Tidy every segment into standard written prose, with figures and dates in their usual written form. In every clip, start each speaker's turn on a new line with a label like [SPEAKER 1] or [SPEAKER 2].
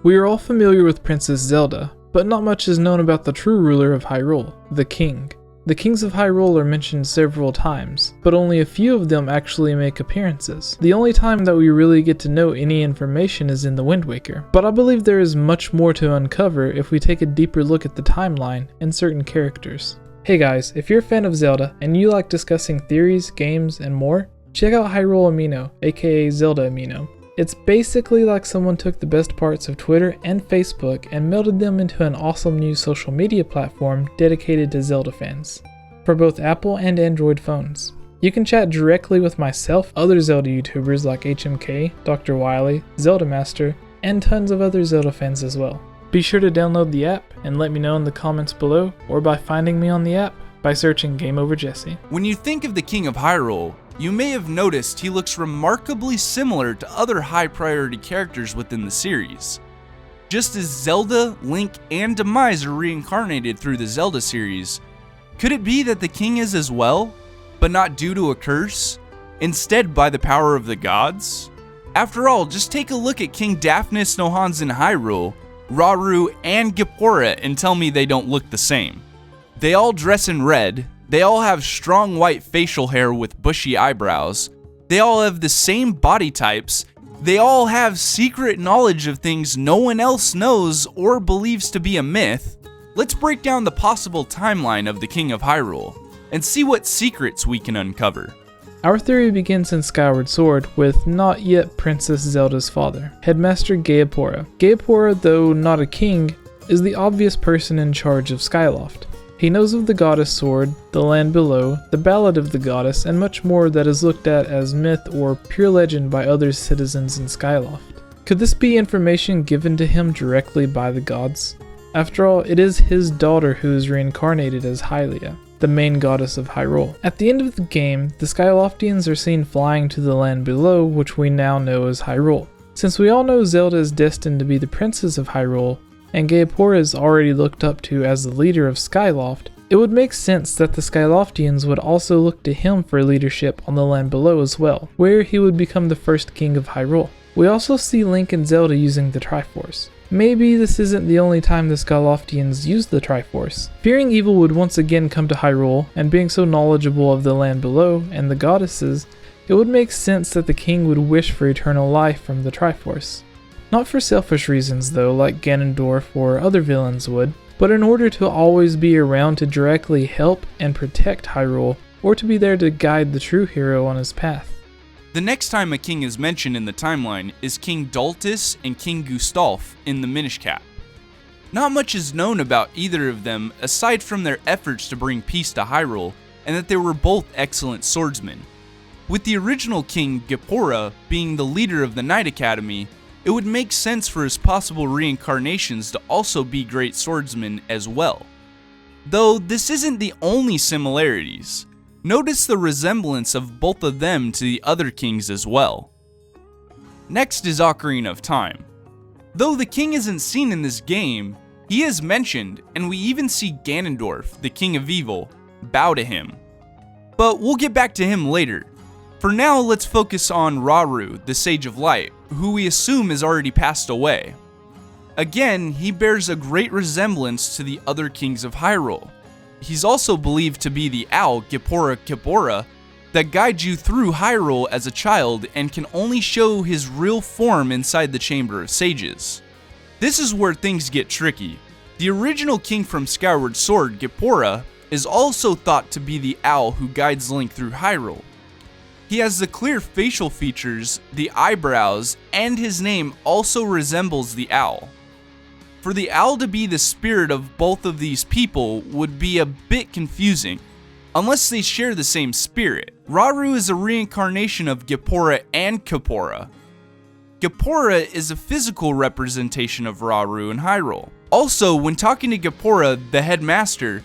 [SPEAKER 1] We are all familiar with Princess Zelda, but not much is known about the true ruler of Hyrule, the King. The kings of Hyrule are mentioned several times, but only a few of them actually make appearances. The only time that we really get to know any information is in the Wind Waker, but I believe there is much more to uncover if we take a deeper look at the timeline and certain characters. Hey guys, if you're a fan of Zelda and you like discussing theories, games, and more, check out Hyrule Amino, aka Zelda Amino. It's basically like someone took the best parts of Twitter and Facebook and melded them into an awesome new social media platform dedicated to Zelda fans, for both Apple and Android phones. You can chat directly with myself, other Zelda YouTubers like HMK, Dr. Wily, Zelda Master, and tons of other Zelda fans as well. Be sure to download the app and let me know in the comments below, or by finding me on the app by searching Game Over Jesse.
[SPEAKER 2] When you think of the King of Hyrule, you may have noticed he looks remarkably similar to other high-priority characters within the series. Just as Zelda, Link, and Demise are reincarnated through the Zelda series, could it be that the king is as well, but not due to a curse, instead by the power of the gods? After all, just take a look at King Daphnis Nohans in Hyrule, Rauru, and Gepora and tell me they don't look the same. They all dress in red, they all have strong white facial hair with bushy eyebrows, they all have the same body types, they all have secret knowledge of things no one else knows or believes to be a myth. Let's break down the possible timeline of the King of Hyrule and see what secrets we can uncover.
[SPEAKER 1] Our theory begins in Skyward Sword with not yet Princess Zelda's father, Headmaster Gayapora. Gayapora, though not a king, is the obvious person in charge of Skyloft. He knows of the Goddess Sword, the land below, the Ballad of the Goddess, and much more that is looked at as myth or pure legend by other citizens in Skyloft. Could this be information given to him directly by the gods? After all, it is his daughter who is reincarnated as Hylia, the main goddess of Hyrule. At the end of the game, the Skyloftians are seen flying to the land below, which we now know as Hyrule. Since we all know Zelda is destined to be the princess of Hyrule, and Gayapora is already looked up to as the leader of Skyloft, it would make sense that the Skyloftians would also look to him for leadership on the land below as well, where he would become the first king of Hyrule. We also see Link and Zelda using the Triforce. Maybe this isn't the only time the Skyloftians use the Triforce. Fearing evil would once again come to Hyrule, and being so knowledgeable of the land below and the goddesses, it would make sense that the king would wish for eternal life from the Triforce. Not for selfish reasons though, like Ganondorf or other villains would, but in order to always be around to directly help and protect Hyrule, or to be there to guide the true hero on his path.
[SPEAKER 2] The next time a king is mentioned in the timeline is King Daltis and King Gustulf in the Minish Cap. Not much is known about either of them aside from their efforts to bring peace to Hyrule, and that they were both excellent swordsmen. With the original king, Gepora, being the leader of the Knight Academy, it would make sense for his possible reincarnations to also be great swordsmen as well. Though this isn't the only similarities. Notice the resemblance of both of them to the other kings as well. Next is Ocarina of Time. Though the king isn't seen in this game, he is mentioned, and we even see Ganondorf, the king of evil, bow to him. But we'll get back to him later. For now, let's focus on Rauru, the Sage of Light, who we assume has already passed away. Again, he bears a great resemblance to the other kings of Hyrule. He's also believed to be the owl, Gepora, that guides you through Hyrule as a child and can only show his real form inside the Chamber of Sages. This is where things get tricky. The original king from Skyward Sword, Gepora, is also thought to be the owl who guides Link through Hyrule. He has the clear facial features, the eyebrows, and his name also resembles the owl. For the owl to be the spirit of both of these people would be a bit confusing, unless they share the same spirit. Rauru is a reincarnation of Gepora and Gepora. Gepora is a physical representation of Rauru in Hyrule. Also, when talking to Gepora, the headmaster,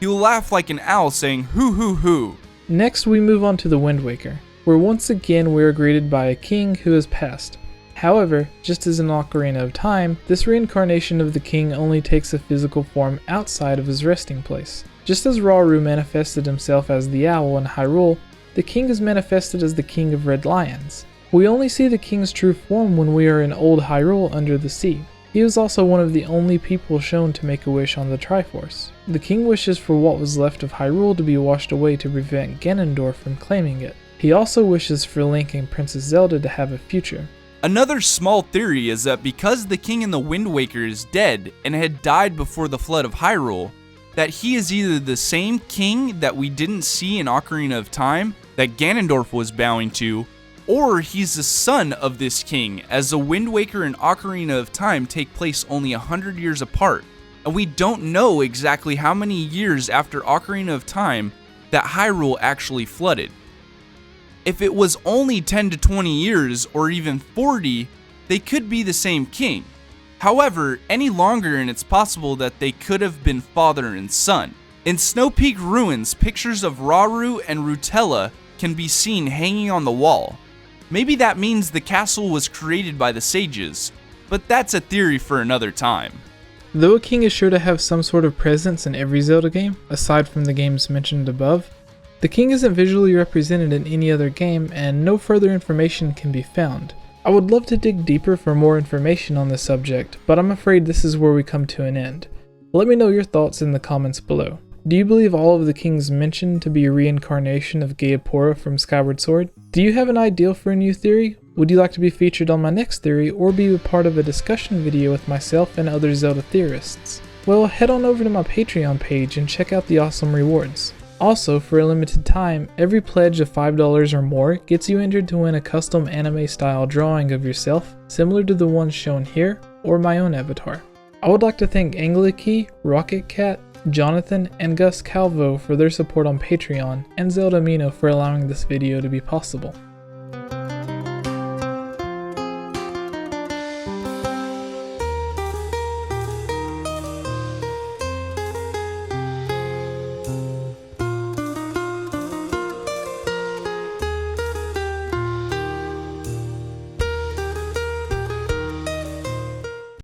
[SPEAKER 2] he will laugh like an owl saying hoo hoo hoo.
[SPEAKER 1] Next we move on to the Wind Waker, where once again we are greeted by a king who has passed. However, just as in Ocarina of Time, this reincarnation of the king only takes a physical form outside of his resting place. Just as Rauru manifested himself as the owl in Hyrule, the king is manifested as the king of Red Lions. We only see the king's true form when we are in Old Hyrule under the sea. He was also one of the only people shown to make a wish on the Triforce. The king wishes for what was left of Hyrule to be washed away to prevent Ganondorf from claiming it. He also wishes for Link and Princess Zelda to have a future.
[SPEAKER 2] Another small theory is that because the king in the Wind Waker is dead and had died before the flood of Hyrule, that he is either the same king that we didn't see in Ocarina of Time that Ganondorf was bowing to, or he's the son of this king, as the Wind Waker and Ocarina of Time take place only 100 years apart, and we don't know exactly how many years after Ocarina of Time that Hyrule actually flooded. If it was only 10 to 20 years, or even 40, they could be the same king. However, any longer and it's possible that they could have been father and son. In Snow Peak ruins, pictures of Rauru and Rutella can be seen hanging on the wall. Maybe that means the castle was created by the sages, but that's a theory for another time.
[SPEAKER 1] Though a king is sure to have some sort of presence in every Zelda game, aside from the games mentioned above, the king isn't visually represented in any other game and no further information can be found. I would love to dig deeper for more information on this subject, but I'm afraid this is where we come to an end. Let me know your thoughts in the comments below. Do you believe all of the kings mentioned to be a reincarnation of Gaepora from Skyward Sword? Do you have an ideal for a new theory? Would you like to be featured on my next theory or be a part of a discussion video with myself and other Zelda theorists? Well, head on over to my Patreon page and check out the awesome rewards. Also, for a limited time, every pledge of $5 or more gets you entered to win a custom anime style drawing of yourself, similar to the ones shown here, or my own avatar. I would like to thank Angliki, Rocket Cat, Jonathan, and Gus Calvo for their support on Patreon, and Zelda Mino for allowing this video to be possible.